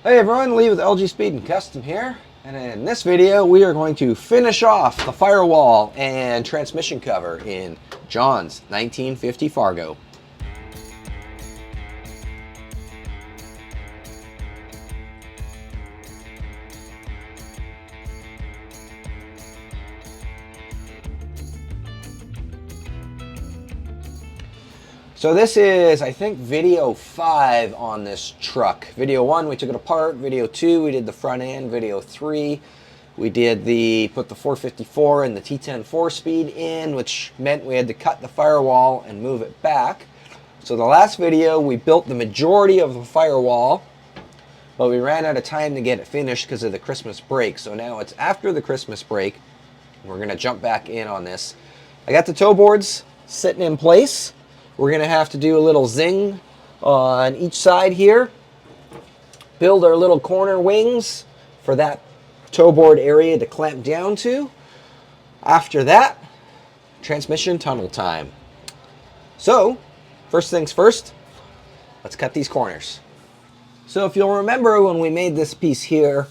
Hey everyone, Lee with LG Speed and Custom here, and in this video we are going to finish off the firewall and transmission cover in John's 1950 Fargo. So this is, I think, video 5 on this truck. Video 1, we took it apart. Video 2, we did the front end. Video 3, we did put the 454 and the T10 4-speed in, which meant we had to cut the firewall and move it back. So the last video, we built the majority of the firewall, but we ran out of time to get it finished because of the Christmas break. So now it's after the Christmas break. We're going to jump back in on this. I got the toe boards sitting in place. We're going to have to do a little zing on each side here. Build our little corner wings for that toe board area to clamp down to. After that, transmission tunnel time. So, first things first, let's cut these corners. So if you'll remember when we made this piece here,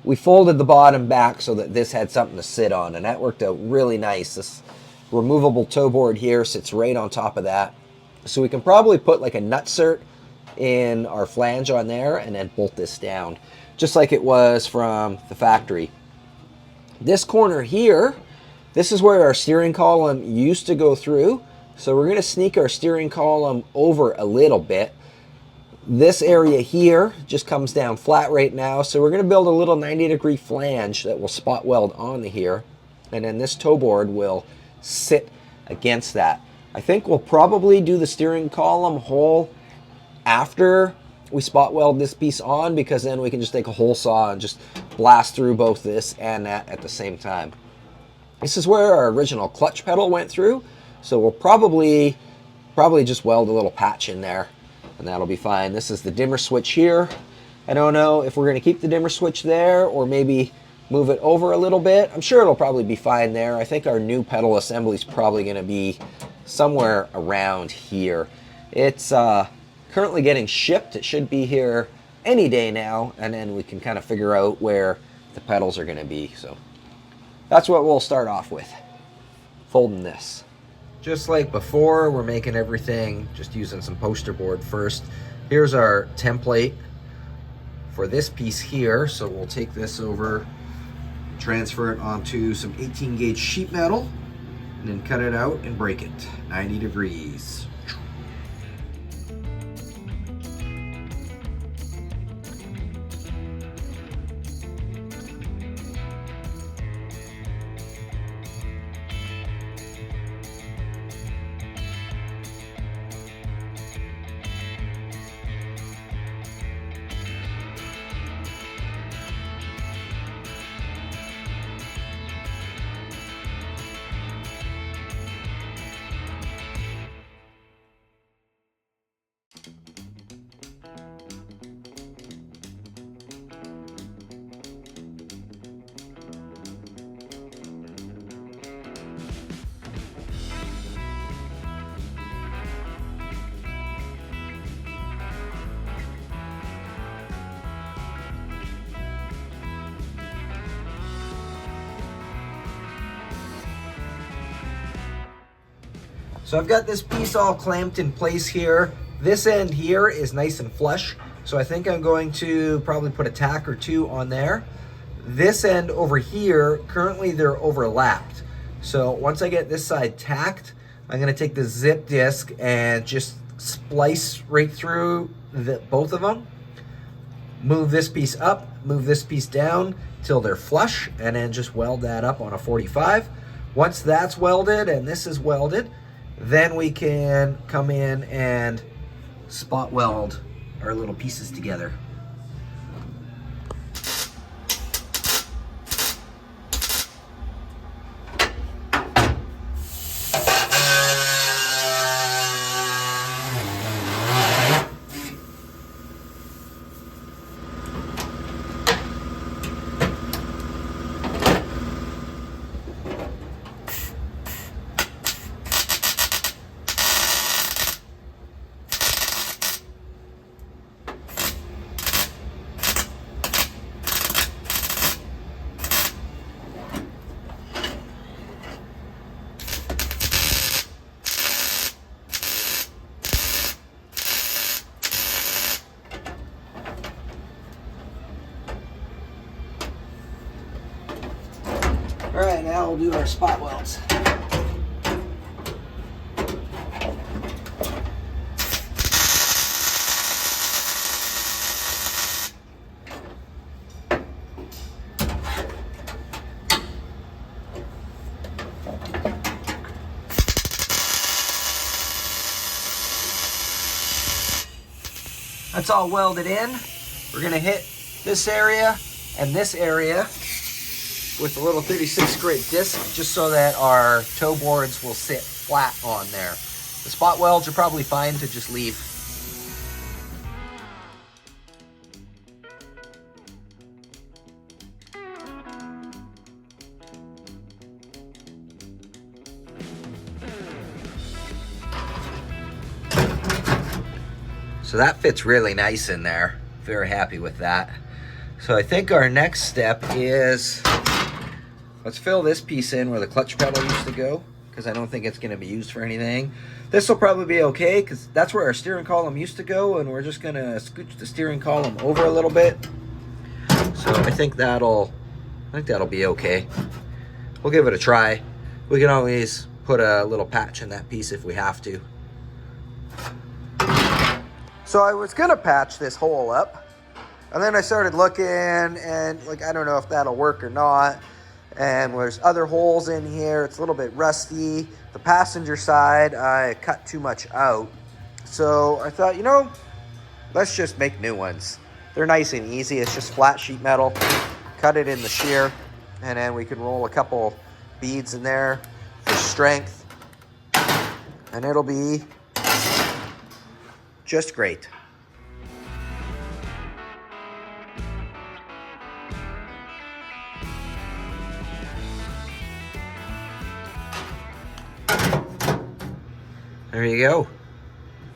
we folded the bottom back so that this had something to sit on, and that worked out really nice. This removable toe board here sits right on top of that. So we can probably put like a nutsert in our flange on there and then bolt this down, just like it was from the factory. This corner here, this is where our steering column used to go through. So we're gonna sneak our steering column over a little bit. This area here just comes down flat right now. So we're gonna build a little 90-degree flange that will spot weld onto here. And then this toe board will sit against that. I think we'll probably do the steering column hole after we spot weld this piece on, because then we can just take a hole saw and just blast through both this and that at the same time. This is where our original clutch pedal went through, so we'll probably just weld a little patch in there and that'll be fine. This is the dimmer switch here. I don't know if we're going to keep the dimmer switch there or maybe move it over a little bit. I'm sure it'll probably be fine there. I think our new pedal assembly is probably going to be somewhere around here. It's currently getting shipped. It should be here any day now, and then we can kind of figure out where the pedals are going to be. So that's what we'll start off with, folding this. Just like before, we're making everything just using some poster board first. Here's our template for this piece here. So we'll take this over, transfer it onto some 18 gauge sheet metal, and then cut it out and break it 90 degrees. So I've got this piece all clamped in place here. This end here is nice and flush, so I think I'm going to probably put a tack or two on there. This end over here, currently they're overlapped. So once I get this side tacked, I'm gonna take the zip disc and just splice right through both of them. Move this piece up, move this piece down till they're flush, and then just weld that up on a 45. Once that's welded and this is welded, then we can come in and spot weld our little pieces together. All right, now we'll do our spot welds. That's all welded in. We're gonna hit this area and this area with a little 36 grit disc just so that our toe boards will sit flat on there. The spot welds are probably fine to just leave. So that fits really nice in there. Very happy with that. So I think our next step is, let's fill this piece in where the clutch pedal used to go, because I don't think it's going to be used for anything. This will probably be okay, because that's where our steering column used to go, and we're just going to scooch the steering column over a little bit. So I think that'll be okay. We'll give it a try. We can always put a little patch in that piece if we have to. So I was gonna patch this hole up, and then I started looking, and like, I don't know if that'll work or not. And there's other holes in here. It's a little bit rusty. The passenger side, I cut too much out. So I thought, you know, let's just make new ones. They're nice and easy. It's just flat sheet metal. Cut it in the shear, and then we can roll a couple beads in there for strength, and it'll be just great. There you go.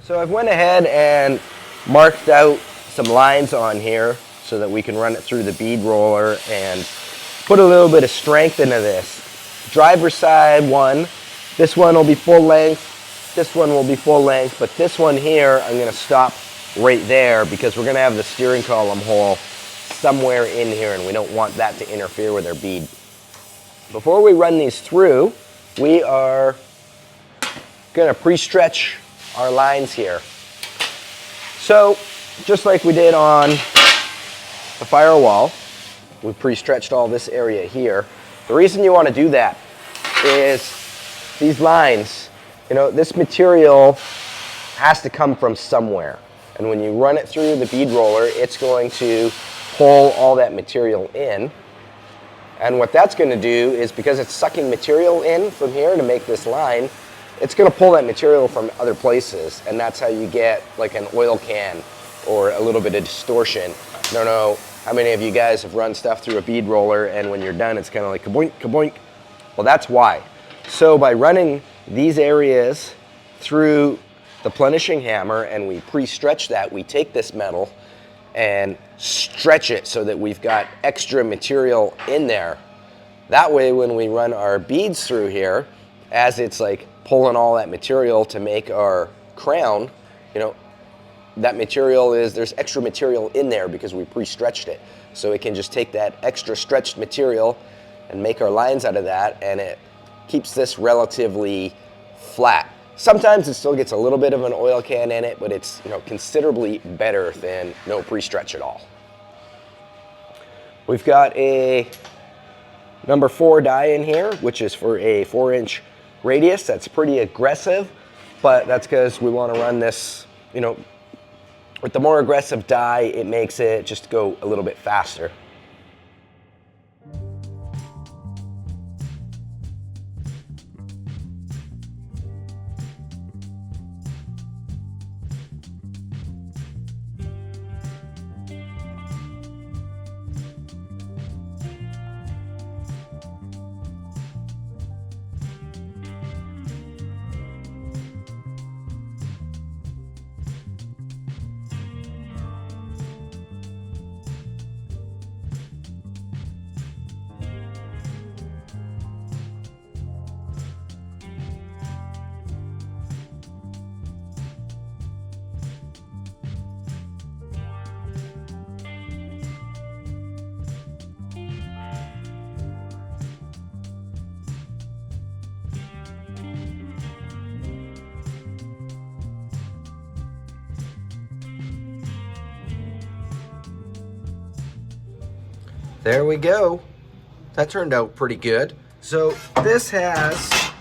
So I've went ahead and marked out some lines on here so that we can run it through the bead roller and put a little bit of strength into this. Driver's side one, this one will be full length. This one will be full length, but this one here, I'm gonna stop right there because we're gonna have the steering column hole somewhere in here, and we don't want that to interfere with our bead. Before we run these through, we are gonna pre-stretch our lines here. So, just like we did on the firewall, we pre-stretched all this area here. The reason you wanna do that is these lines, you know, this material has to come from somewhere. And when you run it through the bead roller, it's going to pull all that material in. And what that's going to do is, because it's sucking material in from here to make this line, it's going to pull that material from other places. And that's how you get like an oil can or a little bit of distortion. I don't know how many of you guys have run stuff through a bead roller, and when you're done, it's kind of like kaboink, kaboink. Well, that's why. So by running these areas through the plenishing hammer and we pre-stretch that, we take this metal and stretch it so that we've got extra material in there. That way, when we run our beads through here, as it's like pulling all that material to make our crown, you know, that material there's extra material in there because we pre-stretched it. So it can just take that extra stretched material and make our lines out of that, and it keeps this relatively flat. Sometimes it still gets a little bit of an oil can in it, but it's, you know, considerably better than no pre-stretch at all. We've got a number 4 die in here, which is for a 4-inch radius. That's pretty aggressive, but that's because we want to run this, you know, with the more aggressive die, it makes it just go a little bit faster. There we go. That turned out pretty good. So this has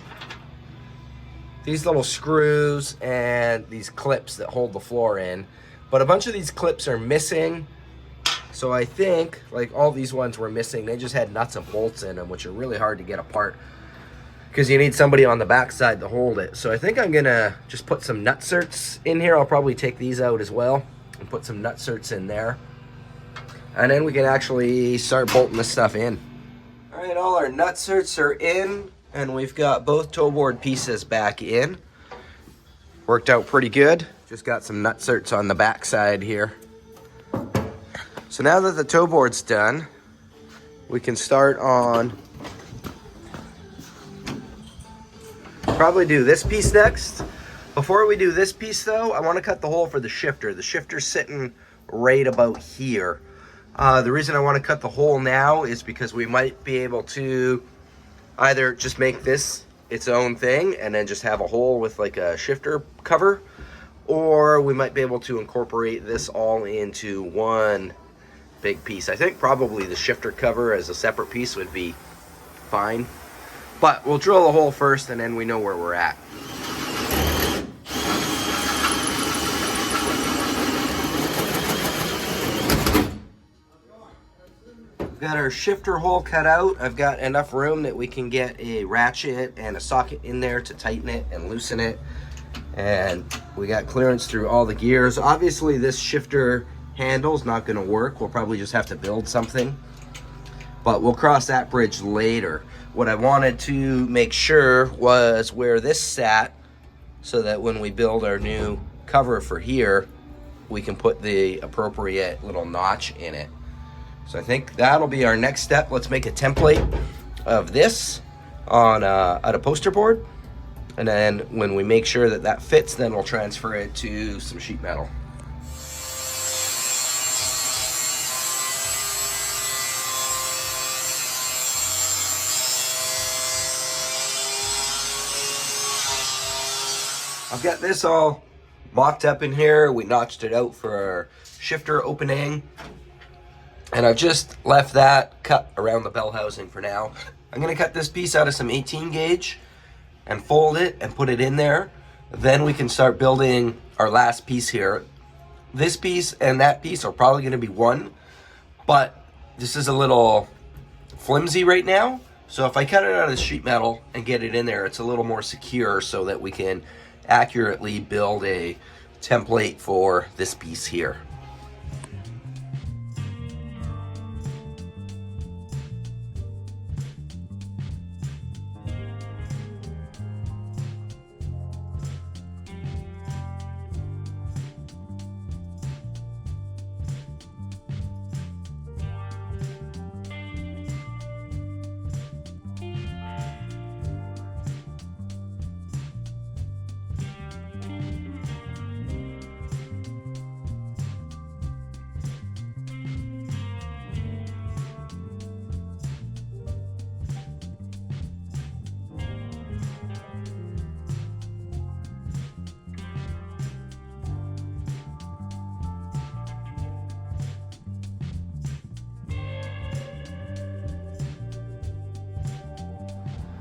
these little screws and these clips that hold the floor in, but a bunch of these clips are missing. So I think, like, all these ones were missing. They just had nuts and bolts in them, which are really hard to get apart because you need somebody on the backside to hold it. So I think I'm gonna just put some nutserts in here. I'll probably take these out as well and put some nutserts in there. And then we can actually start bolting this stuff in. All right, all our nutserts are in, and we've got both toe board pieces back in. Worked out pretty good. Just got some nutserts on the back side here. So now that the toe board's done, we can start on, probably do this piece next. Before we do this piece though, I want to cut the hole for the shifter. The shifter's sitting right about here. The reason I want to cut the hole now is because we might be able to either just make this its own thing and then just have a hole with like a shifter cover, or we might be able to incorporate this all into one big piece. I think probably the shifter cover as a separate piece would be fine, but we'll drill a hole first and then we know where we're at. Got our shifter hole cut out. I've got enough room that we can get a ratchet and a socket in there to tighten it and loosen it. And we got clearance through all the gears. Obviously this shifter handle's not gonna work. We'll probably just have to build something, but we'll cross that bridge later. What I wanted to make sure was where this sat, so that when we build our new cover for here, we can put the appropriate little notch in it. So I think that'll be our next step. Let's make a template of this on a poster board. And then when we make sure that that fits, then we'll transfer it to some sheet metal. I've got this all mocked up in here. We notched it out for our shifter opening. And I've just left that cut around the bell housing for now. I'm gonna cut this piece out of some 18 gauge and fold it and put it in there. Then we can start building our last piece here. This piece and that piece are probably gonna be one, but this is a little flimsy right now. So if I cut it out of the sheet metal and get it in there, it's a little more secure so that we can accurately build a template for this piece here.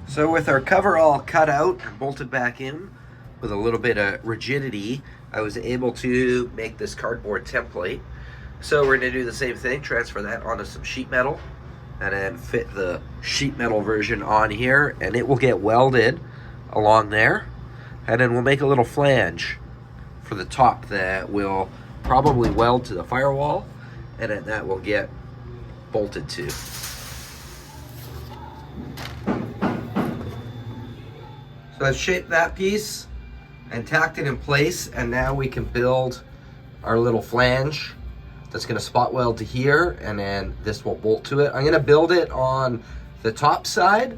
So with our cover all cut out and bolted back in with a little bit of rigidity, I was able to make this cardboard template. So we're gonna do the same thing, transfer that onto some sheet metal and then fit the sheet metal version on here, and it will get welded along there. And then we'll make a little flange for the top that will probably weld to the firewall, and then that will get bolted to. So I've shaped that piece and tacked it in place, and now we can build our little flange that's gonna spot weld to here, and then this will bolt to it. I'm gonna build it on the top side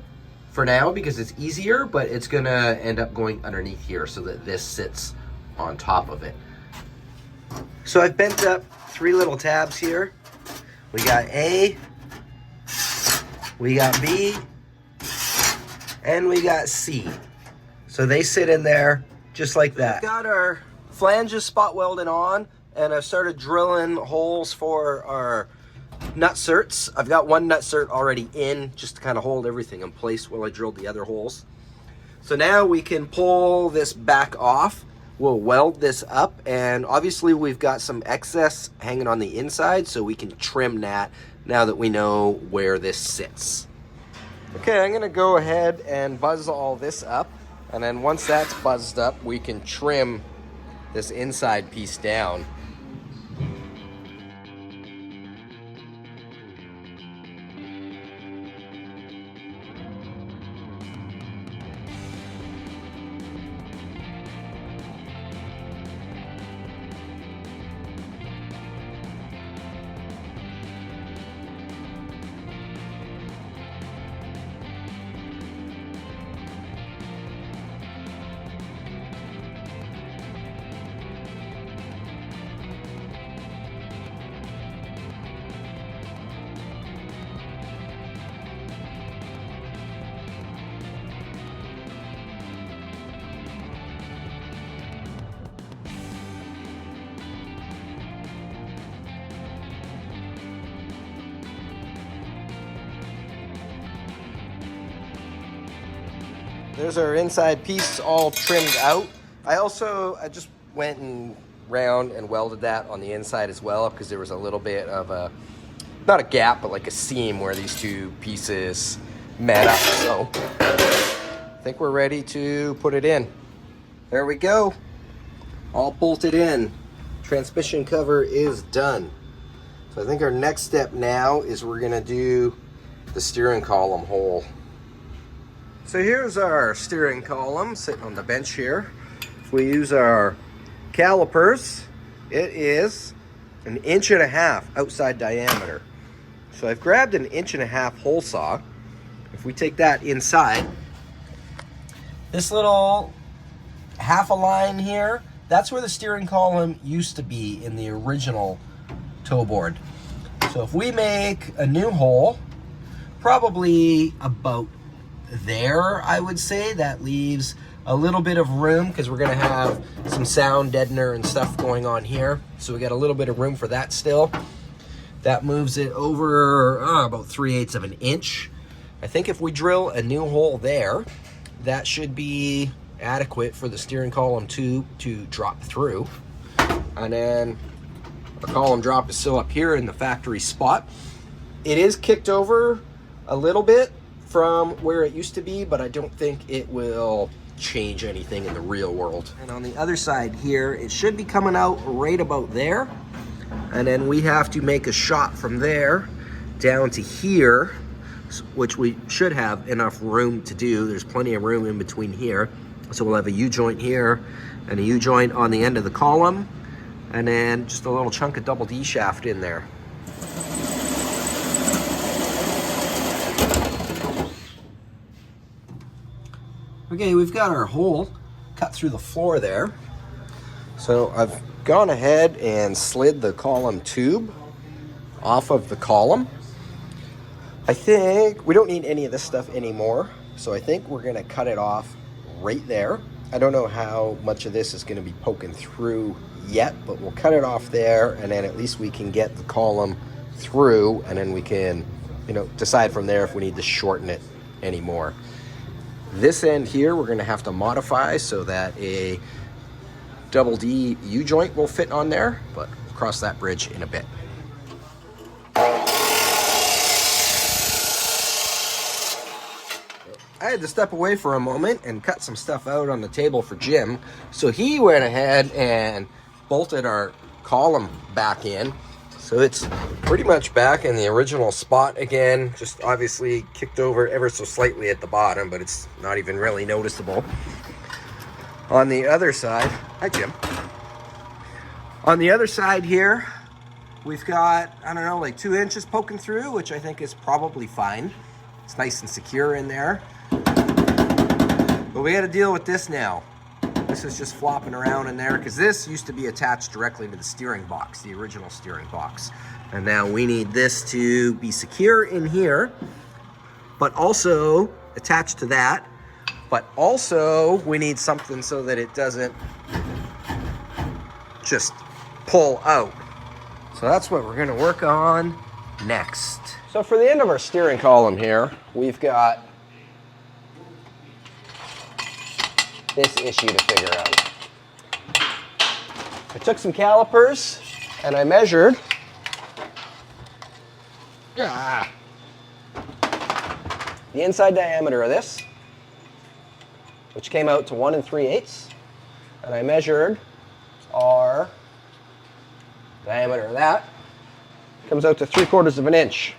for now because it's easier, but it's gonna end up going underneath here so that this sits on top of it. So I've bent up 3 little tabs here. We got A, we got B, and we got C. So they sit in there just like that. We've got our flanges spot welded on, and I've started drilling holes for our nutserts. I've got one nutsert already in just to kind of hold everything in place while I drilled the other holes. So now we can pull this back off. We'll weld this up, and obviously we've got some excess hanging on the inside, so we can trim that now that we know where this sits. Okay, I'm gonna go ahead and buzz all this up, and then once that's buzzed up, we can trim this inside piece down. There's our inside piece all trimmed out. I just went and round and welded that on the inside as well, because there was a little bit of a, not a gap, but like a seam where these two pieces met up. So I think we're ready to put it in. There we go. All bolted in. Transmission cover is done. So I think our next step now is we're gonna do the steering column hole. So here's our steering column sitting on the bench here. If we use our calipers, it is 1.5 inches outside diameter. So I've grabbed an 1.5 inch hole saw. If we take that inside, this little half a line here, that's where the steering column used to be in the original toe board. So if we make a new hole, probably about there, I would say, that leaves a little bit of room, because we're going to have some sound deadener and stuff going on here. So we got a little bit of room for that still. That moves it over about 3/8 of an inch. I think if we drill a new hole there, that should be adequate for the steering column tube to drop through. And then our column drop is still up here in the factory spot. It is kicked over a little bit from where it used to be, but I don't think it will change anything in the real world. And on the other side here, it should be coming out right about there. And then we have to make a shot from there down to here, which we should have enough room to do. There's plenty of room in between here. So we'll have a U-joint here and a U-joint on the end of the column, and then just a little chunk of double D shaft in there. Okay, we've got our hole cut through the floor there. So I've gone ahead and slid the column tube off of the column. I think we don't need any of this stuff anymore, so I think we're gonna cut it off right there. I don't know how much of this is gonna be poking through yet, but we'll cut it off there, and then at least we can get the column through, and then we can, decide from there if we need to shorten it anymore. This end here, we're gonna have to modify so that a double D U-joint will fit on there, but we'll cross that bridge in a bit. I had to step away for a moment and cut some stuff out on the table for Jim. So he went ahead and bolted our column back in. So it's pretty much back in the original spot again, just obviously kicked over ever so slightly at the bottom, but it's not even really noticeable. On the other side, hi Jim. On the other side here, we've got, I don't know, like 2 inches poking through, which I think is probably fine. It's nice and secure in there. But we got to deal with this now. This is just flopping around in there, because this used to be attached directly to the steering box, the original steering box. And now we need this to be secure in here, but also attached to that. But also we need something so that it doesn't just pull out. So that's what we're going to work on next. So for the end of our steering column here, we've got this issue to figure out. I took some calipers and I measured the inside diameter of this, which came out to 1 3/8, and I measured our diameter of that. Comes out to 3/4 of an inch.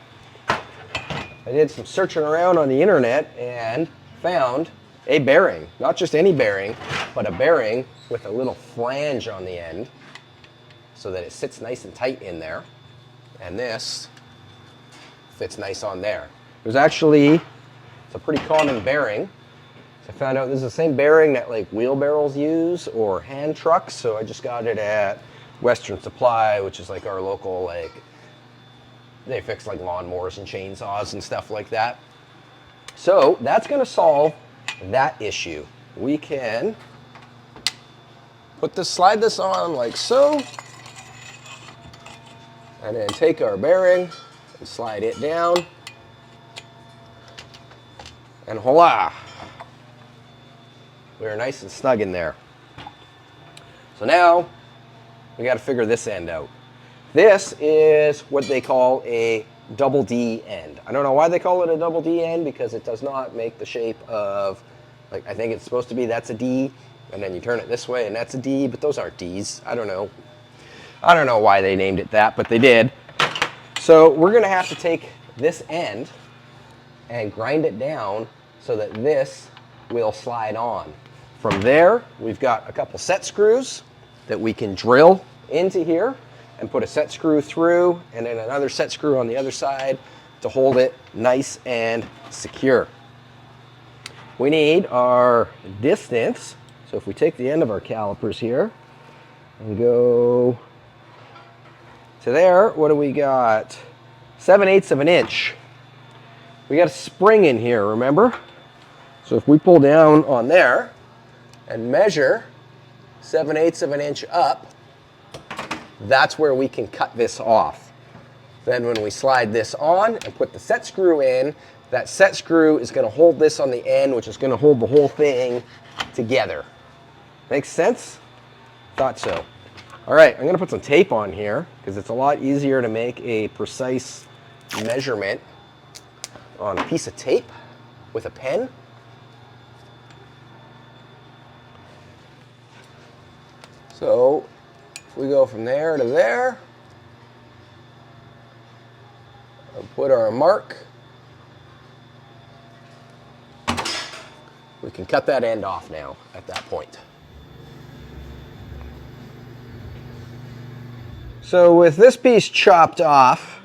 I did some searching around on the internet and found a bearing, not just any bearing, but a bearing with a little flange on the end so that it sits nice and tight in there. And this fits nice on there. There's actually, it's a pretty common bearing. So I found out this is the same bearing that like wheelbarrows use or hand trucks. So I just got it at Western Supply, which is like our local, like, they fix like lawnmowers and chainsaws and stuff like that. So that's gonna solve that issue. We can slide this on like so, and then take our bearing and slide it down, and voila, we're nice and snug in there. So now we got to figure this end out. This is what they call a double D end. I don't know why they call it a double D end, because it does not make the shape of, like, I think it's supposed to be, that's a D, and then you turn it this way and that's a D, but those aren't Ds. I don't know. I don't know why they named it that, but they did. So we're gonna have to take this end and grind it down so that this will slide on. From there, we've got a couple set screws that we can drill into here and put a set screw through, and then another set screw on the other side to hold it nice and secure. We need our distance. So if we take the end of our calipers here and go to there, what do we got? 7/8 of an inch. We got a spring in here, remember? So if we pull down on there and measure 7/8 of an inch up, that's where we can cut this off. Then when we slide this on and put the set screw in, that set screw is going to hold this on the end, which is going to hold the whole thing together. Makes sense? Thought so. All right, I'm going to put some tape on here because it's a lot easier to make a precise measurement on a piece of tape with a pen. So we go from there to there, and put our mark. We can cut that end off now at that point. So with this piece chopped off,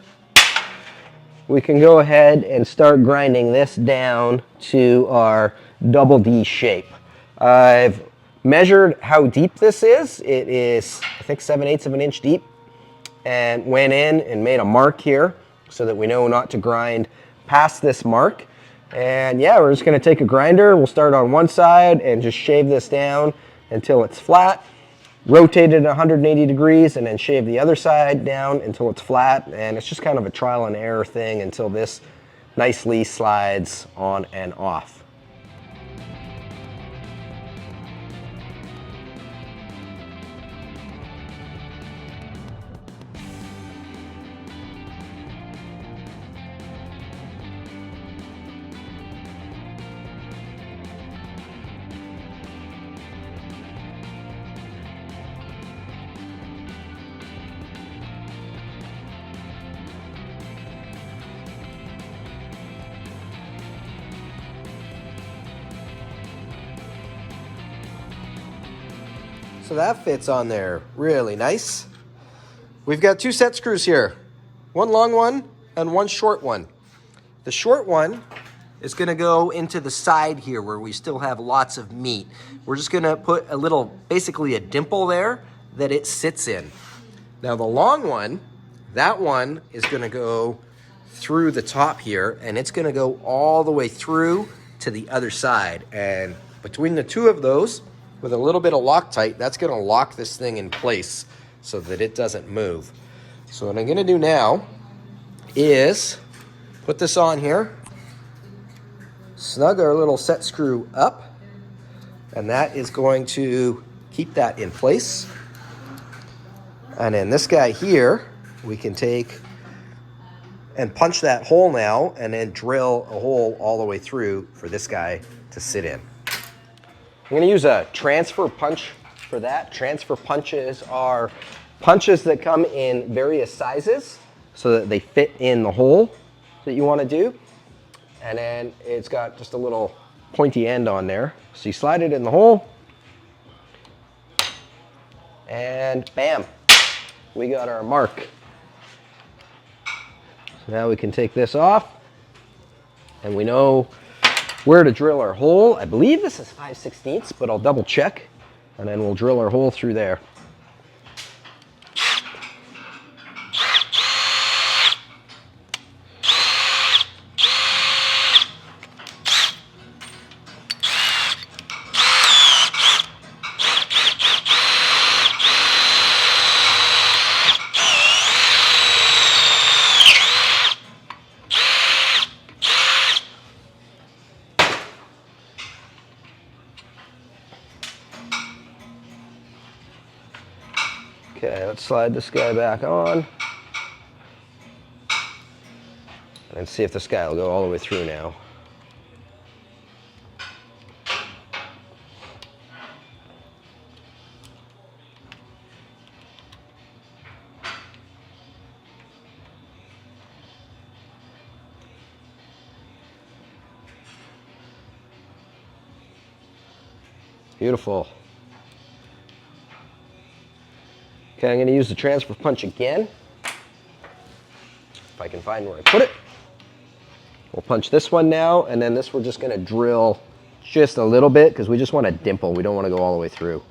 we can go ahead and start grinding this down to our double D shape. I've measured how deep this is. It is, I think, 7/8 of an inch deep, and went in and made a mark here so that we know not to grind past this mark. And yeah, we're just going to take a grinder. We'll start on one side and just shave this down until it's flat, rotate it 180 degrees, and then shave the other side down until it's flat. And it's just kind of a trial and error thing until this nicely slides on and off. So that fits on there really nice. We've got two set screws here, one long one and one short one. The short one is going to go into the side here where we still have lots of meat. We're just going to put a little, basically a dimple there that it sits in. Now the long one, that one is going to go through the top here, and it's going to go all the way through to the other side. And between the two of those, with a little bit of Loctite, that's going to lock this thing in place so that it doesn't move. So what I'm going to do now is put this on here, snug our little set screw up, and that is going to keep that in place. And then this guy here, we can take and punch that hole now and then drill a hole all the way through for this guy to sit in. I'm going to use a transfer punch for that. Transfer punches are punches that come in various sizes so that they fit in the hole that you want to do. And then it's got just a little pointy end on there. So you slide it in the hole and bam, we got our mark. So now we can take this off and we know where to drill our hole. I believe this is 5/16, but I'll double check and then we'll drill our hole through there. Okay, let's slide this guy back on and see if this guy will go all the way through now. Beautiful. Okay, I'm going to use the transfer punch again. If I can find where I put it. We'll punch this one now, and then this we're just going to drill just a little bit because we just want a dimple. We don't want to go all the way through.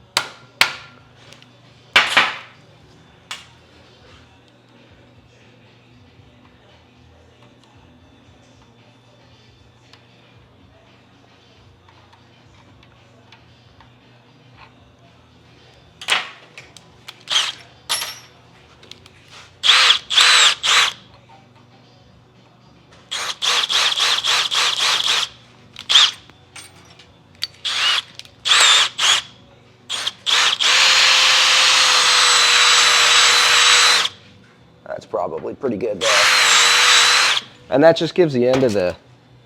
Probably pretty good there. And that just gives the end of the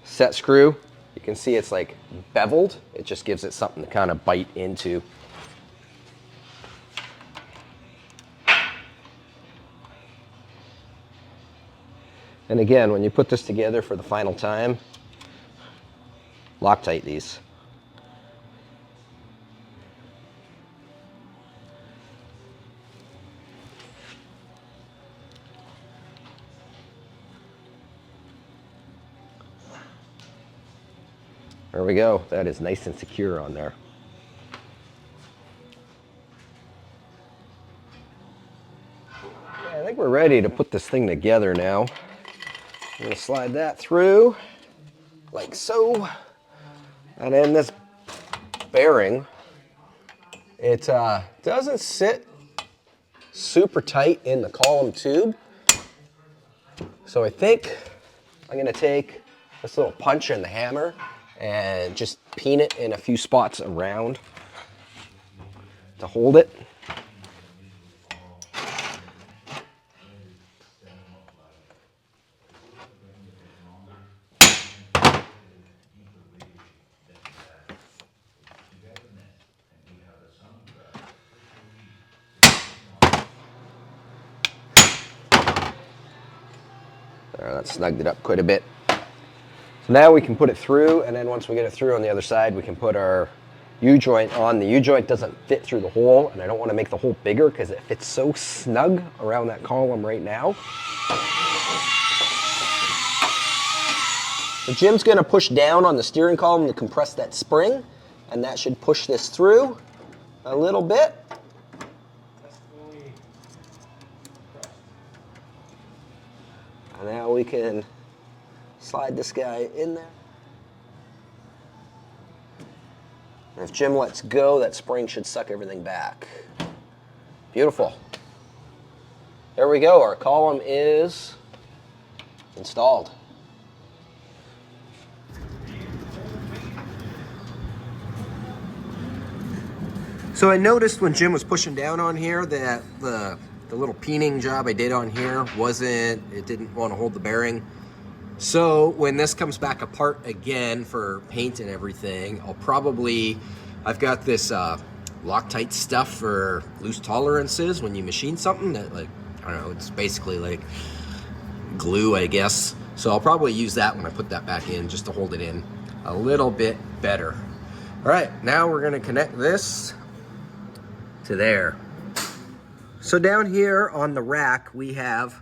set screw, you can see it's like beveled. It just gives it something to kind of bite into. And again, when you put this together for the final time, Loctite these. There we go. That is nice and secure on there. Okay, I think we're ready to put this thing together now. I'm going to slide that through like so. And then this bearing, it doesn't sit super tight in the column tube. So I think I'm going to take this little punch and the hammer and just peen it in a few spots around to hold it. There, that snugged it up quite a bit. So now we can put it through, and then once we get it through on the other side, we can put our U-joint on. The U-joint doesn't fit through the hole, and I don't want to make the hole bigger because it fits so snug around that column right now. So Jim's going to push down on the steering column to compress that spring, and that should push this through a little bit. And now we can slide this guy in there. And if Jim lets go, that spring should suck everything back. Beautiful. There we go. Our column is installed. So I noticed when Jim was pushing down on here that the little peening job I did on here it didn't want to hold the bearing. So when this comes back apart again for paint and everything, I've got this Loctite stuff for loose tolerances when you machine something that, like, I don't know, it's basically like glue, I guess. So I'll probably use that when I put that back in, just to hold it in a little bit better. All right, now we're gonna connect this to there. So down here on the rack, we have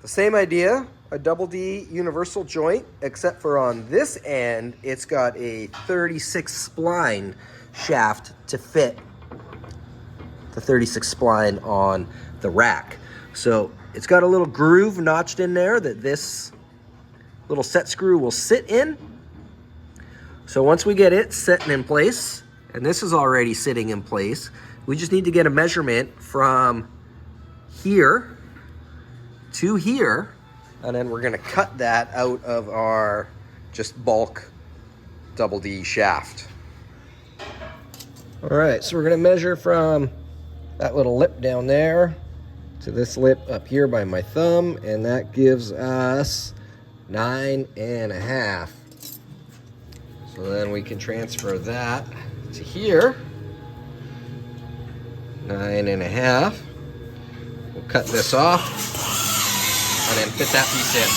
the same idea, a double D universal joint, except for on this end, it's got a 36 spline shaft to fit the 36 spline on the rack. So it's got a little groove notched in there that this little set screw will sit in. So once we get it sitting in place, and this is already sitting in place, we just need to get a measurement from here to here, and then we're gonna cut that out of our just bulk double D shaft. All right, so we're gonna measure from that little lip down there to this lip up here by my thumb, and that gives us 9.5. So then we can transfer that to here. 9.5. We'll cut this off and then fit that piece in.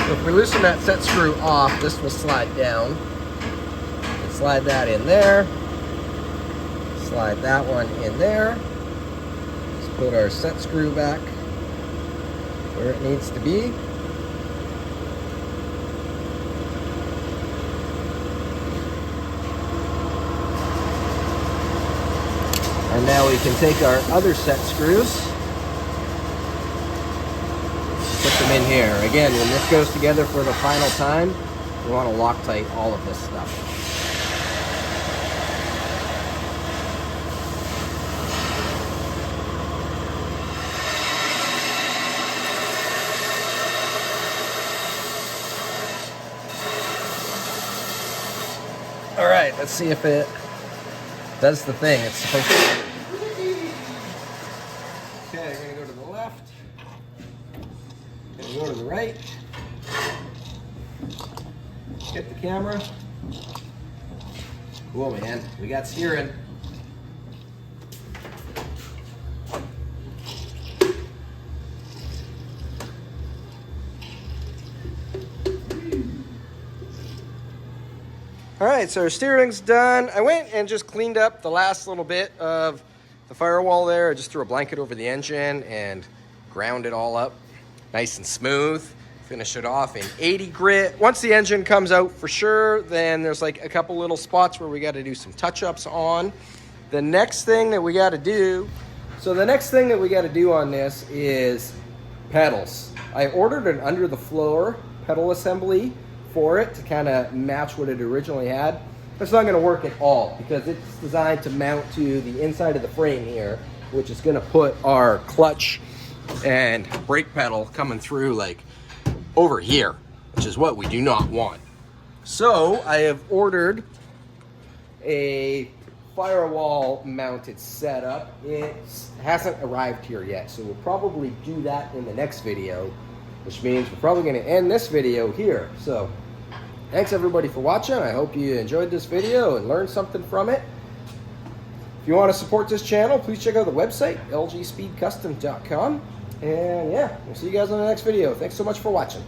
So if we loosen that set screw off, this will slide down. And slide that in there. Slide that one in there. Let's put our set screw back where it needs to be. And now we can take our other set screws, put them in here. Again, when this goes together for the final time, we want to Loctite all of this stuff. All right, let's see if it does the thing it's supposed to. Okay, I'm gonna go to the left. Gonna go to the right. Hit the camera. Cool, man. We got steering. All right, so our steering's done. I went and just cleaned up the last little bit of the firewall there. I just threw a blanket over the engine and ground it all up nice and smooth. Finish it off in 80 grit. Once the engine comes out for sure, then there's like a couple little spots where we got to do some touch-ups on. The next thing that we got to do, on this is pedals. I ordered an under the floor pedal assembly for it to kind of match what it originally had. That's not going to work at all because it's designed to mount to the inside of the frame here, which is going to put our clutch and brake pedal coming through like over here, which is what we do not want. So I have ordered a firewall mounted setup. It hasn't arrived here yet, so we'll probably do that in the next video, which means we're probably going to end this video here. So thanks everybody for watching. I hope you enjoyed this video and learned something from it. If you want to support this channel, please check out the website, lgspeedcustom.com. And yeah, we'll see you guys on the next video. Thanks so much for watching.